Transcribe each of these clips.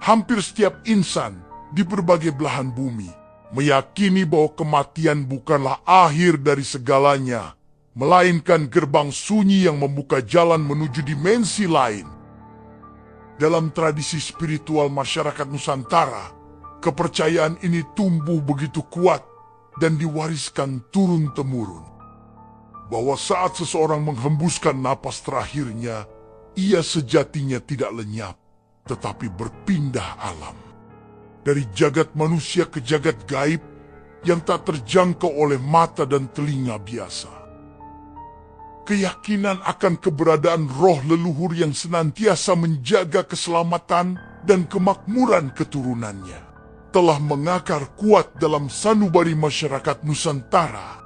hampir setiap insan di berbagai belahan bumi meyakini bahwa kematian bukanlah akhir dari segalanya, melainkan gerbang sunyi yang membuka jalan menuju dimensi lain. Dalam tradisi spiritual masyarakat Nusantara, kepercayaan ini tumbuh begitu kuat dan diwariskan turun-temurun. Bahwa saat seseorang menghembuskan napas terakhirnya, ia sejatinya tidak lenyap, tetapi berpindah alam. Dari jagat manusia ke jagat gaib yang tak terjangkau oleh mata dan telinga biasa. Keyakinan akan keberadaan roh leluhur yang senantiasa menjaga keselamatan dan kemakmuran keturunannya telah mengakar kuat dalam sanubari masyarakat Nusantara.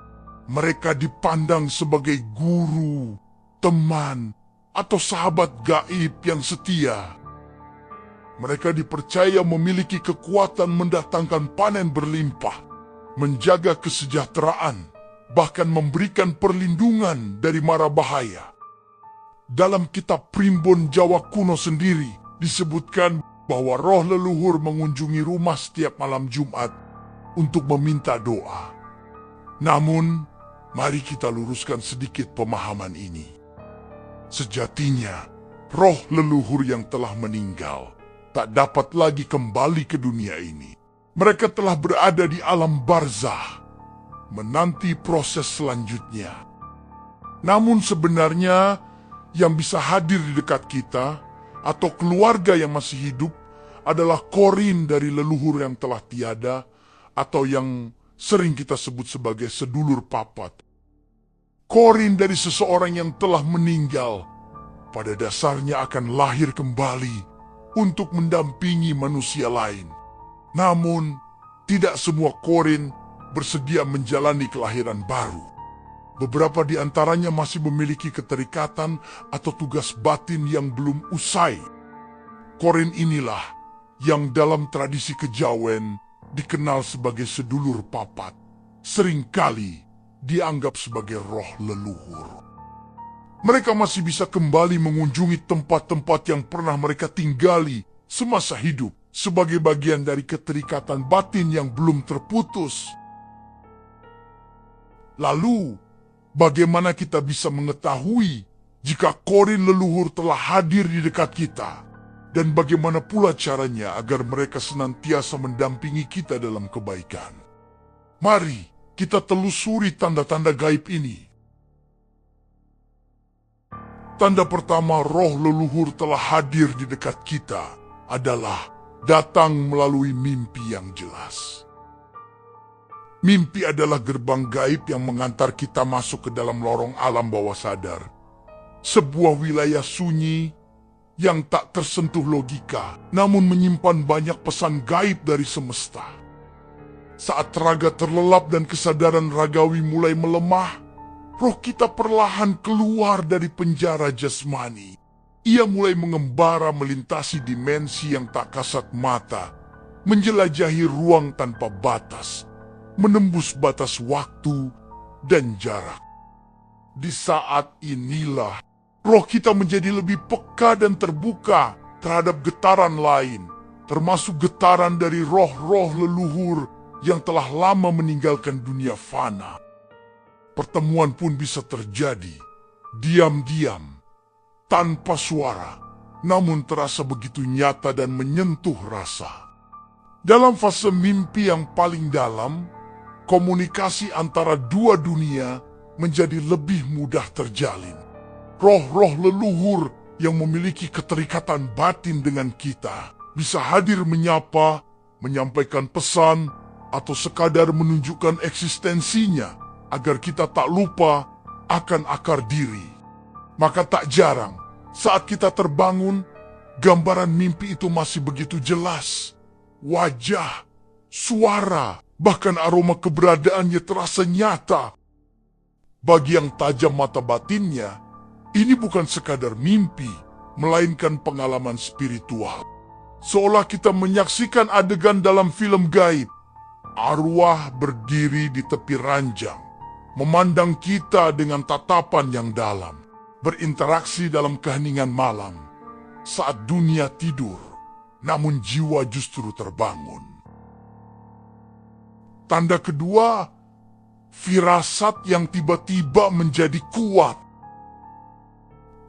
Mereka dipandang sebagai guru, teman, atau sahabat gaib yang setia. Mereka dipercaya memiliki kekuatan mendatangkan panen berlimpah, menjaga kesejahteraan, bahkan memberikan perlindungan dari mara bahaya. Dalam kitab Primbon Jawa kuno sendiri disebutkan bahwa roh leluhur mengunjungi rumah setiap malam Jumat untuk meminta doa. Namun, mari kita luruskan sedikit pemahaman ini. Sejatinya, roh leluhur yang telah meninggal tak dapat lagi kembali ke dunia ini. Mereka telah berada di alam barzah, menanti proses selanjutnya. Namun sebenarnya yang bisa hadir di dekat kita atau keluarga yang masih hidup adalah korin dari leluhur yang telah tiada atau yang sering kita sebut sebagai sedulur papat. Korin dari seseorang yang telah meninggal pada dasarnya akan lahir kembali untuk mendampingi manusia lain. Namun, tidak semua korin bersedia menjalani kelahiran baru. Beberapa di antaranya masih memiliki keterikatan atau tugas batin yang belum usai. Korin inilah yang dalam tradisi kejawen dikenal sebagai sedulur papat, seringkali dianggap sebagai roh leluhur. Mereka masih bisa kembali mengunjungi tempat-tempat yang pernah mereka tinggali semasa hidup sebagai bagian dari keterikatan batin yang belum terputus. Lalu, bagaimana kita bisa mengetahui jika korin leluhur telah hadir di dekat kita? Dan bagaimana pula caranya agar mereka senantiasa mendampingi kita dalam kebaikan? Mari kita telusuri tanda-tanda gaib ini. Tanda pertama roh leluhur telah hadir di dekat kita adalah datang melalui mimpi yang jelas. Mimpi adalah gerbang gaib yang mengantar kita masuk ke dalam lorong alam bawah sadar. Sebuah wilayah sunyi yang tak tersentuh logika, namun menyimpan banyak pesan gaib dari semesta. Saat raga terlelap dan kesadaran ragawi mulai melemah, roh kita perlahan keluar dari penjara jasmani. Ia mulai mengembara melintasi dimensi yang tak kasat mata, menjelajahi ruang tanpa batas, menembus batas waktu dan jarak. Di saat inilah, roh kita menjadi lebih peka dan terbuka terhadap getaran lain, termasuk getaran dari roh-roh leluhur yang telah lama meninggalkan dunia fana. Pertemuan pun bisa terjadi, diam-diam, tanpa suara, namun terasa begitu nyata dan menyentuh rasa. Dalam fase mimpi yang paling dalam, komunikasi antara dua dunia menjadi lebih mudah terjalin. Roh-roh leluhur yang memiliki keterikatan batin dengan kita bisa hadir menyapa, menyampaikan pesan, atau sekadar menunjukkan eksistensinya agar kita tak lupa akan akar diri. Maka tak jarang saat kita terbangun, gambaran mimpi itu masih begitu jelas. Wajah, suara, bahkan aroma keberadaannya terasa nyata. Bagi yang tajam mata batinnya, ini bukan sekadar mimpi, melainkan pengalaman spiritual. Seolah kita menyaksikan adegan dalam film gaib. Arwah berdiri di tepi ranjang, memandang kita dengan tatapan yang dalam, berinteraksi dalam keheningan malam. Saat dunia tidur, namun jiwa justru terbangun. Tanda kedua, firasat yang tiba-tiba menjadi kuat.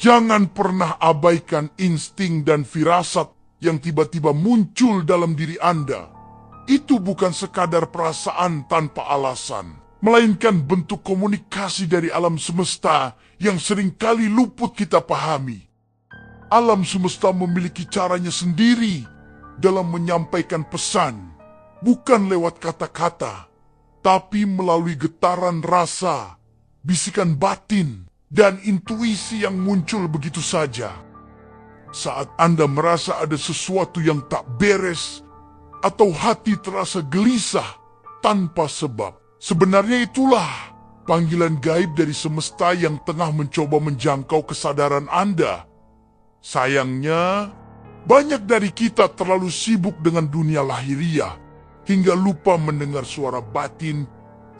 Jangan pernah abaikan insting dan firasat yang tiba-tiba muncul dalam diri Anda. Itu bukan sekadar perasaan tanpa alasan, melainkan bentuk komunikasi dari alam semesta yang seringkali luput kita pahami. Alam semesta memiliki caranya sendiri dalam menyampaikan pesan, bukan lewat kata-kata, tapi melalui getaran rasa, bisikan batin, dan intuisi yang muncul begitu saja. Saat Anda merasa ada sesuatu yang tak beres, atau hati terasa gelisah tanpa sebab, sebenarnya itulah panggilan gaib dari semesta yang tengah mencoba menjangkau kesadaran Anda. Sayangnya, banyak dari kita terlalu sibuk dengan dunia lahiriah, hingga lupa mendengar suara batin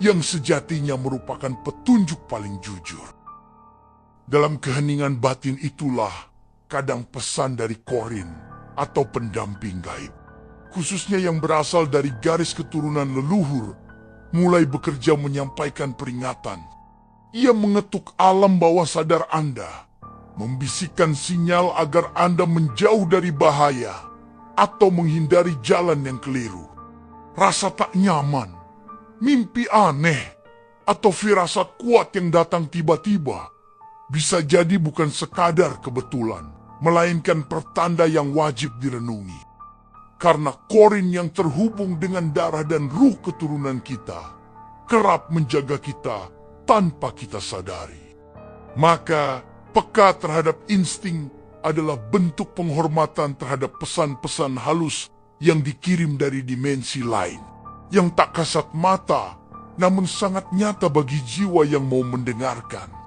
yang sejatinya merupakan petunjuk paling jujur. Dalam keheningan batin itulah kadang pesan dari Qorin atau pendamping gaib, khususnya yang berasal dari garis keturunan leluhur, mulai bekerja menyampaikan peringatan. Ia mengetuk alam bawah sadar Anda, membisikkan sinyal agar Anda menjauh dari bahaya atau menghindari jalan yang keliru. Rasa tak nyaman, mimpi aneh, atau firasat kuat yang datang tiba-tiba bisa jadi bukan sekadar kebetulan, melainkan pertanda yang wajib direnungi. Karena Qorin yang terhubung dengan darah dan ruh keturunan kita kerap menjaga kita tanpa kita sadari. Maka, peka terhadap insting adalah bentuk penghormatan terhadap pesan-pesan halus yang dikirim dari dimensi lain, yang tak kasat mata, namun sangat nyata bagi jiwa yang mau mendengarkan.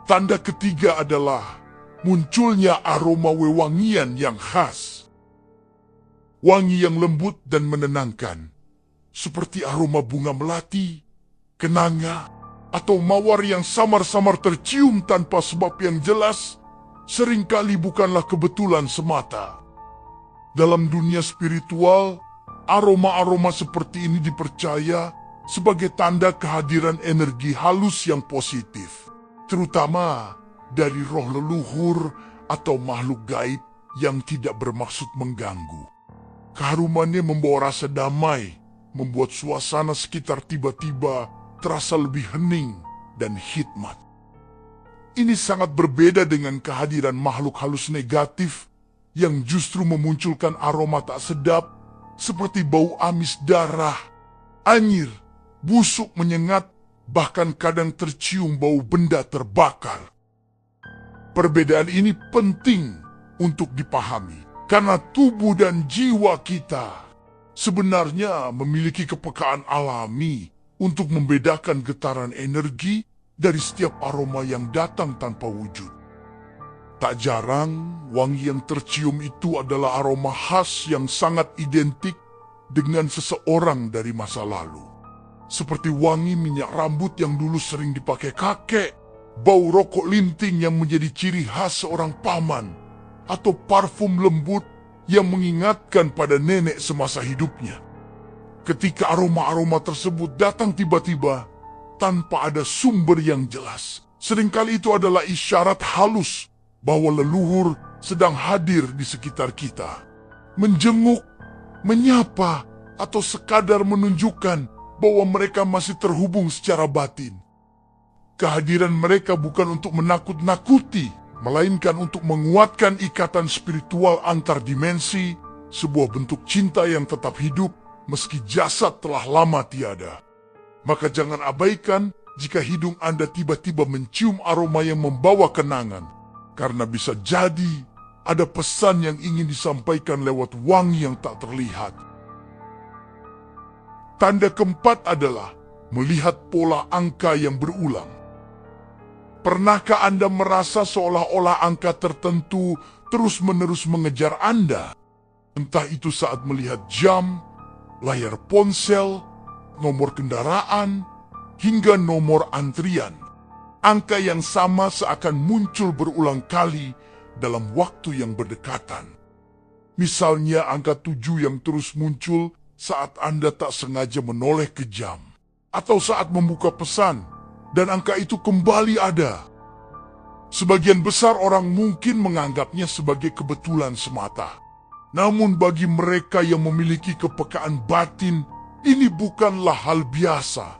Tanda ketiga adalah munculnya aroma wewangian yang khas. Wangi yang lembut dan menenangkan, seperti aroma bunga melati, kenanga, atau mawar yang samar-samar tercium tanpa sebab yang jelas, seringkali bukanlah kebetulan semata. Dalam dunia spiritual, aroma-aroma seperti ini dipercaya sebagai tanda kehadiran energi halus yang positif, terutama dari roh leluhur atau makhluk gaib yang tidak bermaksud mengganggu. Keharumannya membawa rasa damai, membuat suasana sekitar tiba-tiba terasa lebih hening dan hikmat. Ini sangat berbeda dengan kehadiran makhluk halus negatif yang justru memunculkan aroma tak sedap seperti bau amis darah, anyir, busuk menyengat, bahkan kadang tercium bau benda terbakar. Perbedaan ini penting untuk dipahami karena tubuh dan jiwa kita sebenarnya memiliki kepekaan alami untuk membedakan getaran energi dari setiap aroma yang datang tanpa wujud. Tak jarang, wangi yang tercium itu adalah aroma khas yang sangat identik dengan seseorang dari masa lalu. Seperti wangi minyak rambut yang dulu sering dipakai kakek, bau rokok linting yang menjadi ciri khas seorang paman, atau parfum lembut yang mengingatkan pada nenek semasa hidupnya. Ketika aroma-aroma tersebut datang tiba-tiba, tanpa ada sumber yang jelas, seringkali itu adalah isyarat halus bahwa leluhur sedang hadir di sekitar kita. Menjenguk, menyapa, atau sekadar menunjukkan bahwa mereka masih terhubung secara batin. Kehadiran mereka bukan untuk menakut-nakuti, melainkan untuk menguatkan ikatan spiritual antar dimensi, sebuah bentuk cinta yang tetap hidup meski jasad telah lama tiada. Maka jangan abaikan jika hidung Anda tiba-tiba mencium aroma yang membawa kenangan, karena bisa jadi ada pesan yang ingin disampaikan lewat wangi yang tak terlihat. Tanda keempat adalah melihat pola angka yang berulang. Pernahkah Anda merasa seolah-olah angka tertentu terus-menerus mengejar Anda? Entah itu saat melihat jam, layar ponsel, nomor kendaraan, hingga nomor antrian. Angka yang sama seakan muncul berulang kali dalam waktu yang berdekatan. Misalnya angka 7 yang terus muncul saat Anda tak sengaja menoleh ke jam, atau saat membuka pesan, dan angka itu kembali ada. Sebagian besar orang mungkin menganggapnya sebagai kebetulan semata. Namun bagi mereka yang memiliki kepekaan batin, ini bukanlah hal biasa.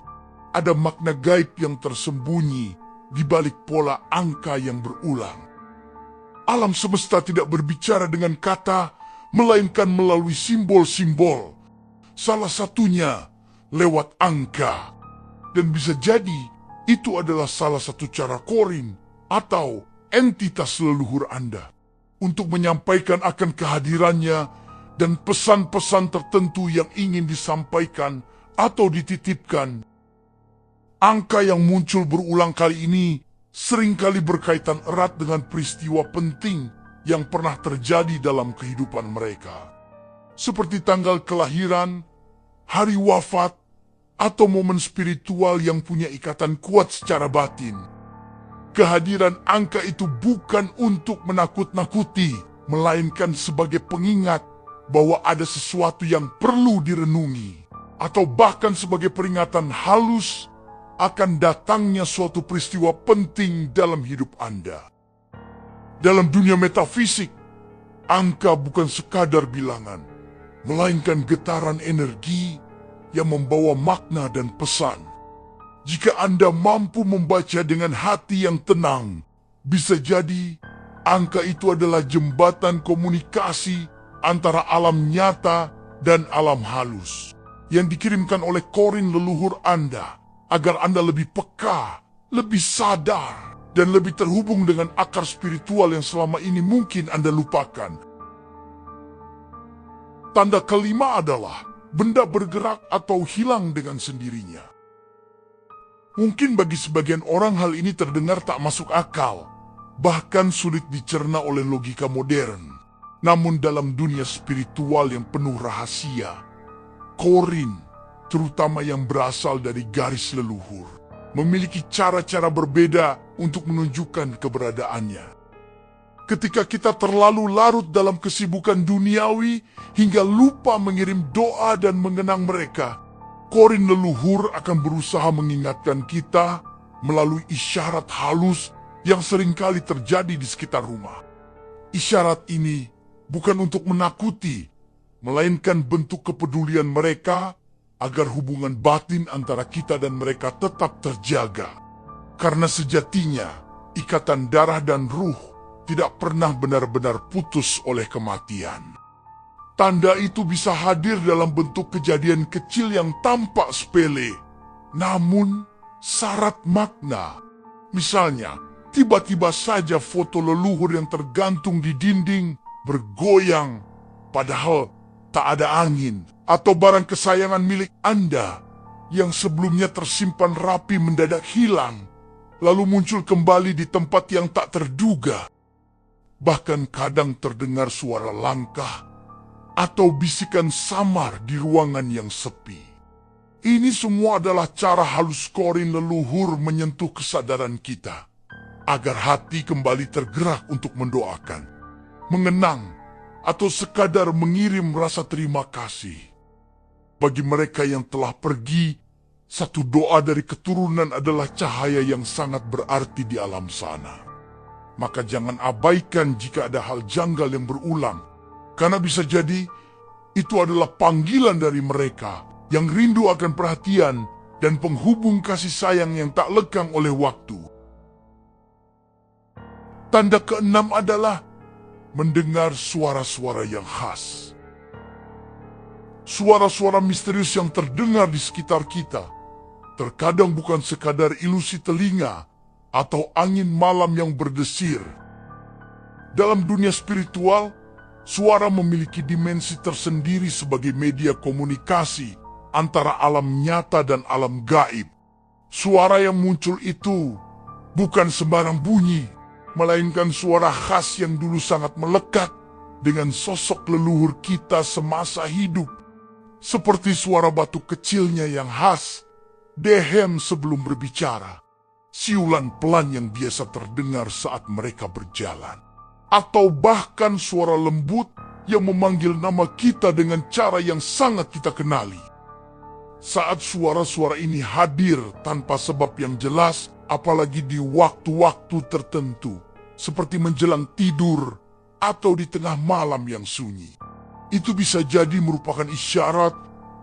Ada makna gaib yang tersembunyi di balik pola angka yang berulang. Alam semesta tidak berbicara dengan kata, melainkan melalui simbol-simbol. Salah satunya lewat angka. Dan bisa jadi itu adalah salah satu cara Qorin atau entitas leluhur Anda untuk menyampaikan akan kehadirannya dan pesan-pesan tertentu yang ingin disampaikan atau dititipkan. Angka yang muncul berulang kali ini seringkali berkaitan erat dengan peristiwa penting yang pernah terjadi dalam kehidupan mereka. Seperti tanggal kelahiran, hari wafat, atau momen spiritual yang punya ikatan kuat secara batin. Kehadiran angka itu bukan untuk menakut-nakuti, melainkan sebagai pengingat bahwa ada sesuatu yang perlu direnungi, atau bahkan sebagai peringatan halus akan datangnya suatu peristiwa penting dalam hidup Anda. Dalam dunia metafisik, angka bukan sekadar bilangan, melainkan getaran energi yang membawa makna dan pesan. Jika Anda mampu membaca dengan hati yang tenang, bisa jadi angka itu adalah jembatan komunikasi antara alam nyata dan alam halus yang dikirimkan oleh Qorin leluhur Anda agar Anda lebih peka, lebih sadar, dan lebih terhubung dengan akar spiritual yang selama ini mungkin Anda lupakan. Tanda kelima adalah benda bergerak atau hilang dengan sendirinya. Mungkin bagi sebagian orang hal ini terdengar tak masuk akal, bahkan sulit dicerna oleh logika modern. Namun dalam dunia spiritual yang penuh rahasia, Qorin, terutama yang berasal dari garis leluhur, memiliki cara-cara berbeda untuk menunjukkan keberadaannya. Ketika kita terlalu larut dalam kesibukan duniawi hingga lupa mengirim doa dan mengenang mereka, Qorin leluhur akan berusaha mengingatkan kita melalui isyarat halus yang seringkali terjadi di sekitar rumah. Isyarat ini bukan untuk menakuti, melainkan bentuk kepedulian mereka agar hubungan batin antara kita dan mereka tetap terjaga. Karena sejatinya, ikatan darah dan ruh tidak pernah benar-benar putus oleh kematian. Tanda itu bisa hadir dalam bentuk kejadian kecil yang tampak sepele, namun syarat makna. Misalnya, tiba-tiba saja foto leluhur yang tergantung di dinding bergoyang, padahal tak ada angin, atau barang kesayangan milik Anda yang sebelumnya tersimpan rapi mendadak hilang, lalu muncul kembali di tempat yang tak terduga. Bahkan kadang terdengar suara langkah atau bisikan samar di ruangan yang sepi. Ini semua adalah cara halus Qorin leluhur menyentuh kesadaran kita, agar hati kembali tergerak untuk mendoakan, mengenang, atau sekadar mengirim rasa terima kasih. Bagi mereka yang telah pergi, satu doa dari keturunan adalah cahaya yang sangat berarti di alam sana. Maka jangan abaikan jika ada hal janggal yang berulang, karena bisa jadi itu adalah panggilan dari mereka yang rindu akan perhatian dan penghubung kasih sayang yang tak lekang oleh waktu. Tanda keenam adalah mendengar suara-suara yang khas. Suara-suara misterius yang terdengar di sekitar kita terkadang bukan sekadar ilusi telinga atau angin malam yang berdesir. Dalam dunia spiritual, suara memiliki dimensi tersendiri sebagai media komunikasi antara alam nyata dan alam gaib. Suara yang muncul itu bukan sembarang bunyi, melainkan suara khas yang dulu sangat melekat dengan sosok leluhur kita semasa hidup. Seperti suara batu kecilnya yang khas, dehem sebelum berbicara, siulan pelan yang biasa terdengar saat mereka berjalan, atau bahkan suara lembut yang memanggil nama kita dengan cara yang sangat kita kenali. Saat suara-suara ini hadir tanpa sebab yang jelas, apalagi di waktu-waktu tertentu, seperti menjelang tidur atau di tengah malam yang sunyi, itu bisa jadi merupakan isyarat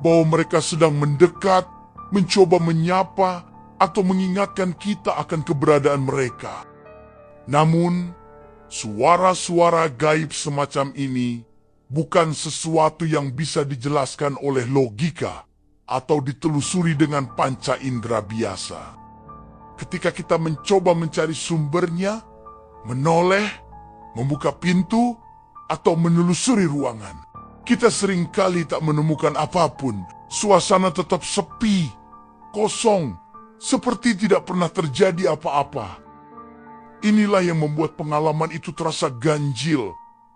bahwa mereka sedang mendekat, mencoba menyapa, atau mengingatkan kita akan keberadaan mereka. Namun, suara-suara gaib semacam ini bukan sesuatu yang bisa dijelaskan oleh logika atau ditelusuri dengan panca indera biasa. Ketika kita mencoba mencari sumbernya, menoleh, membuka pintu, atau menelusuri ruangan, kita seringkali tak menemukan apapun. Suasana tetap sepi, kosong, seperti tidak pernah terjadi apa-apa. Inilah yang membuat pengalaman itu terasa ganjil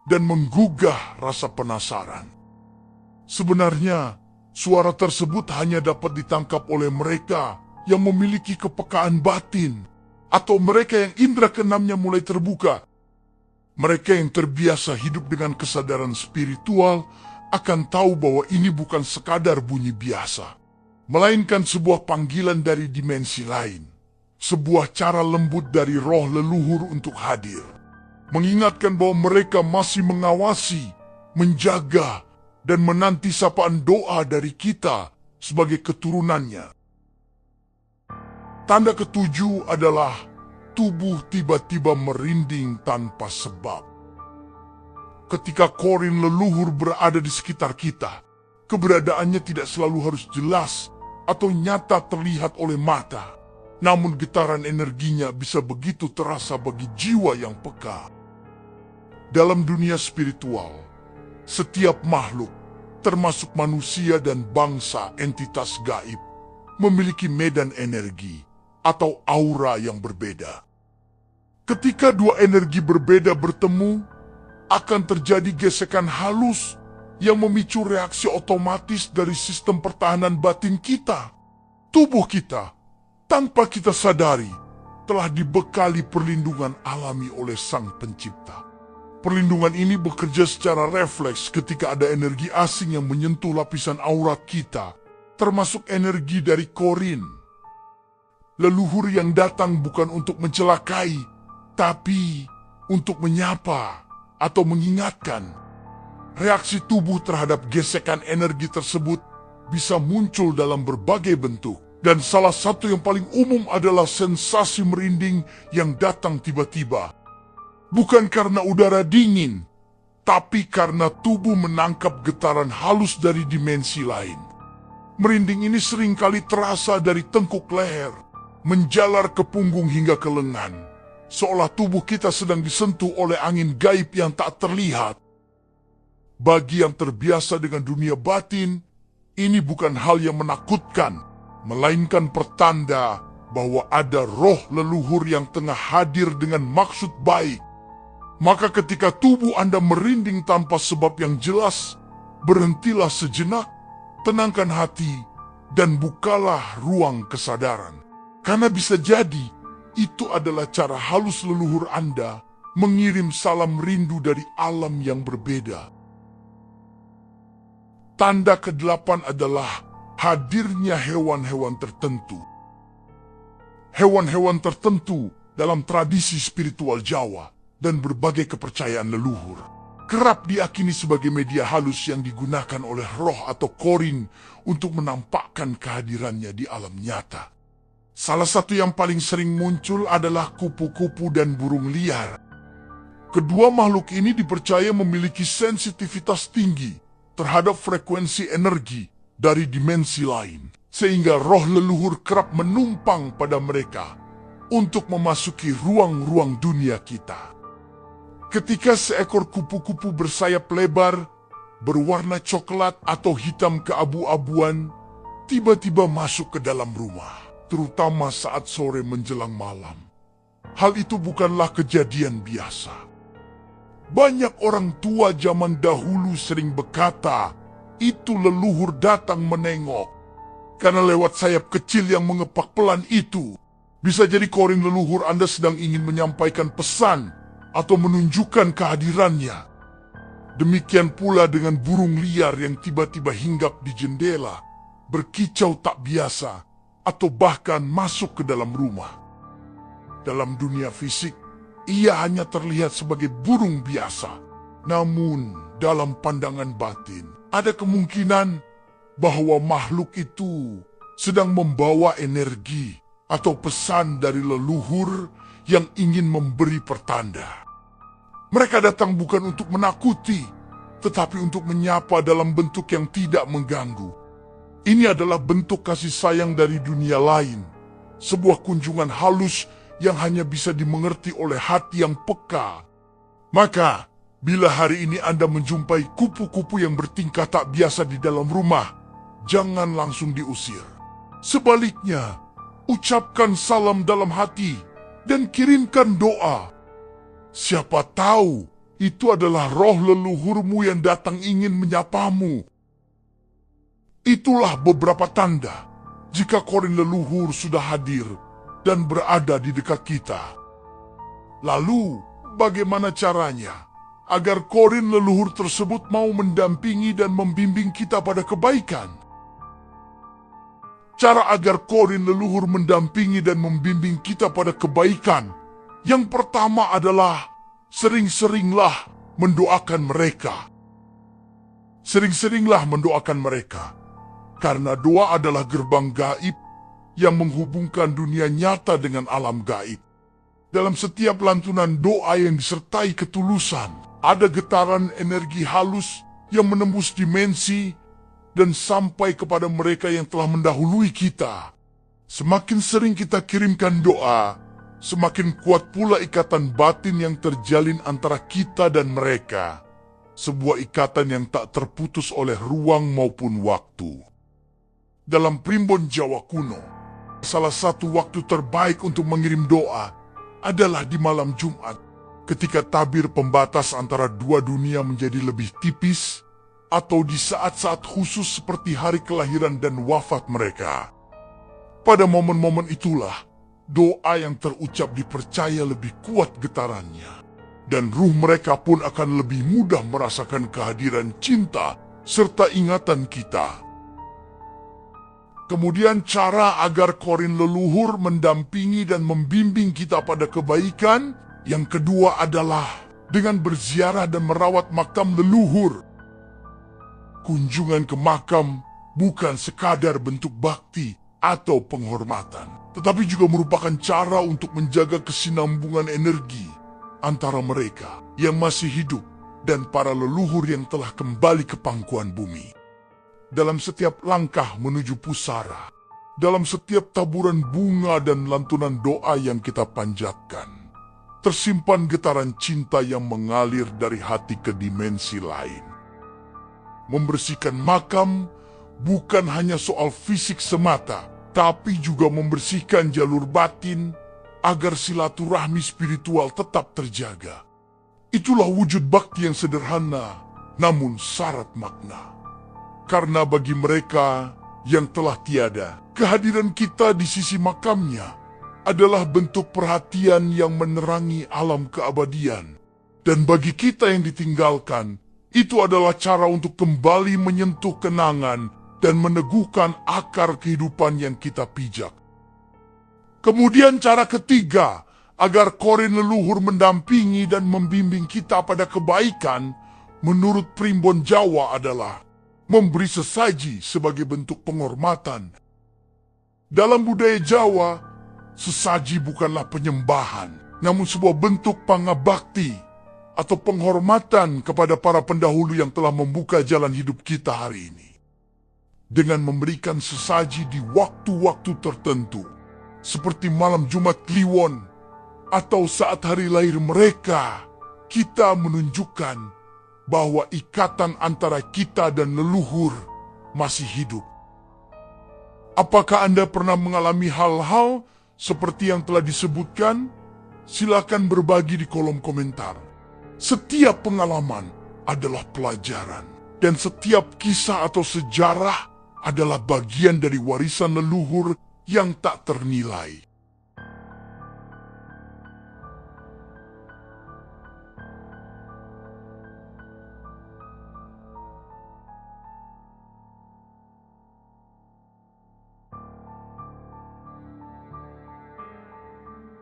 dan menggugah rasa penasaran. Sebenarnya, suara tersebut hanya dapat ditangkap oleh mereka yang memiliki kepekaan batin, atau mereka yang indera keenamnya mulai terbuka. Mereka yang terbiasa hidup dengan kesadaran spiritual akan tahu bahwa ini bukan sekadar bunyi biasa, melainkan sebuah panggilan dari dimensi lain, sebuah cara lembut dari roh leluhur untuk hadir, mengingatkan bahwa mereka masih mengawasi, menjaga, dan menanti sapaan doa dari kita sebagai keturunannya. Tanda ketujuh adalah tubuh tiba-tiba merinding tanpa sebab. Ketika korin leluhur berada di sekitar kita, keberadaannya tidak selalu harus jelas atau nyata terlihat oleh mata. Namun getaran energinya bisa begitu terasa bagi jiwa yang peka. Dalam dunia spiritual, setiap makhluk, termasuk manusia dan bangsa entitas gaib, memiliki medan energi atau aura yang berbeda. Ketika dua energi berbeda bertemu, akan terjadi gesekan halus yang memicu reaksi otomatis dari sistem pertahanan batin kita. Tubuh kita, tanpa kita sadari, telah dibekali perlindungan alami oleh Sang Pencipta. Perlindungan ini bekerja secara refleks ketika ada energi asing yang menyentuh lapisan aura kita, termasuk energi dari korin. Leluhur yang datang bukan untuk mencelakai, tapi untuk menyapa atau mengingatkan. Reaksi tubuh terhadap gesekan energi tersebut bisa muncul dalam berbagai bentuk, dan salah satu yang paling umum adalah sensasi merinding yang datang tiba-tiba. Bukan karena udara dingin, tapi karena tubuh menangkap getaran halus dari dimensi lain. Merinding ini seringkali terasa dari tengkuk leher, menjalar ke punggung hingga ke lengan, seolah tubuh kita sedang disentuh oleh angin gaib yang tak terlihat. Bagi yang terbiasa dengan dunia batin, ini bukan hal yang menakutkan, melainkan pertanda bahwa ada roh leluhur yang tengah hadir dengan maksud baik. Maka ketika tubuh Anda merinding tanpa sebab yang jelas, berhentilah sejenak, tenangkan hati, dan bukalah ruang kesadaran. Karena bisa jadi, itu adalah cara halus leluhur Anda mengirim salam rindu dari alam yang berbeda. Tanda ke-8 adalah hadirnya hewan-hewan tertentu. Hewan-hewan tertentu dalam tradisi spiritual Jawa dan berbagai kepercayaan leluhur kerap diakini sebagai media halus yang digunakan oleh roh atau korin untuk menampakkan kehadirannya di alam nyata. Salah satu yang paling sering muncul adalah kupu-kupu dan burung liar. Kedua makhluk ini dipercaya memiliki sensitivitas tinggi terhadap frekuensi energi dari dimensi lain, sehingga roh leluhur kerap menumpang pada mereka untuk memasuki ruang-ruang dunia kita. Ketika seekor kupu-kupu bersayap lebar, berwarna coklat atau hitam keabu-abuan, tiba-tiba masuk ke dalam rumah, terutama saat sore menjelang malam. Hal itu bukanlah kejadian biasa. Banyak orang tua zaman dahulu sering berkata, itu leluhur datang menengok. Karena lewat sayap kecil yang mengepak pelan itu, bisa jadi korin leluhur Anda sedang ingin menyampaikan pesan atau menunjukkan kehadirannya. Demikian pula dengan burung liar yang tiba-tiba hinggap di jendela, berkicau tak biasa, atau bahkan masuk ke dalam rumah. Dalam dunia fisik, ia hanya terlihat sebagai burung biasa. Namun, dalam pandangan batin, ada kemungkinan bahwa makhluk itu sedang membawa energi atau pesan dari leluhur yang ingin memberi pertanda. Mereka datang bukan untuk menakuti, tetapi untuk menyapa dalam bentuk yang tidak mengganggu. Ini adalah bentuk kasih sayang dari dunia lain, sebuah kunjungan halus yang hanya bisa dimengerti oleh hati yang peka. Maka, bila hari ini Anda menjumpai kupu-kupu yang bertingkah tak biasa di dalam rumah, jangan langsung diusir. Sebaliknya, ucapkan salam dalam hati dan kirimkan doa. Siapa tahu itu adalah roh leluhurmu yang datang ingin menyapamu. Itulah beberapa tanda jika korin leluhur sudah hadir dan berada di dekat kita. Lalu, bagaimana caranya agar korin leluhur tersebut mau mendampingi dan membimbing kita pada kebaikan? Cara agar korin leluhur mendampingi dan membimbing kita pada kebaikan, yang pertama adalah sering-seringlah mendoakan mereka. Sering-seringlah mendoakan mereka, karena doa adalah gerbang gaib yang menghubungkan dunia nyata dengan alam gaib. Dalam setiap lantunan doa yang disertai ketulusan, ada getaran energi halus yang menembus dimensi dan sampai kepada mereka yang telah mendahului kita. Semakin sering kita kirimkan doa, semakin kuat pula ikatan batin yang terjalin antara kita dan mereka. Sebuah ikatan yang tak terputus oleh ruang maupun waktu. Dalam primbon Jawa kuno, salah satu waktu terbaik untuk mengirim doa adalah di malam Jumat, ketika tabir pembatas antara dua dunia menjadi lebih tipis, atau di saat-saat khusus seperti hari kelahiran dan wafat mereka. Pada momen-momen itulah, doa yang terucap dipercaya lebih kuat getarannya, dan ruh mereka pun akan lebih mudah merasakan kehadiran cinta serta ingatan kita. Kemudian cara agar korin leluhur mendampingi dan membimbing kita pada kebaikan, yang kedua adalah dengan berziarah dan merawat makam leluhur. Kunjungan ke makam bukan sekadar bentuk bakti atau penghormatan, tetapi juga merupakan cara untuk menjaga kesinambungan energi antara mereka yang masih hidup dan para leluhur yang telah kembali ke pangkuan bumi. Dalam setiap langkah menuju pusara, dalam setiap taburan bunga dan lantunan doa yang kita panjatkan, tersimpan getaran cinta yang mengalir dari hati ke dimensi lain. Membersihkan makam bukan hanya soal fisik semata, tapi juga membersihkan jalur batin agar silaturahmi spiritual tetap terjaga. Itulah wujud bakti yang sederhana, namun syarat makna. Karena bagi mereka yang telah tiada, kehadiran kita di sisi makamnya adalah bentuk perhatian yang menerangi alam keabadian. Dan bagi kita yang ditinggalkan, itu adalah cara untuk kembali menyentuh kenangan dan meneguhkan akar kehidupan yang kita pijak. Kemudian cara ketiga, agar korin leluhur mendampingi dan membimbing kita pada kebaikan, menurut primbon Jawa adalah memberi sesaji sebagai bentuk penghormatan. Dalam budaya Jawa, sesaji bukanlah penyembahan, namun sebuah bentuk pangabakti atau penghormatan kepada para pendahulu yang telah membuka jalan hidup kita hari ini. Dengan memberikan sesaji di waktu-waktu tertentu, seperti malam Jumat Kliwon atau saat hari lahir mereka, kita menunjukkan bahwa ikatan antara kita dan leluhur masih hidup. Apakah Anda pernah mengalami hal-hal seperti yang telah disebutkan? Silakan berbagi di kolom komentar. Setiap pengalaman adalah pelajaran, dan setiap kisah atau sejarah adalah bagian dari warisan leluhur yang tak ternilai.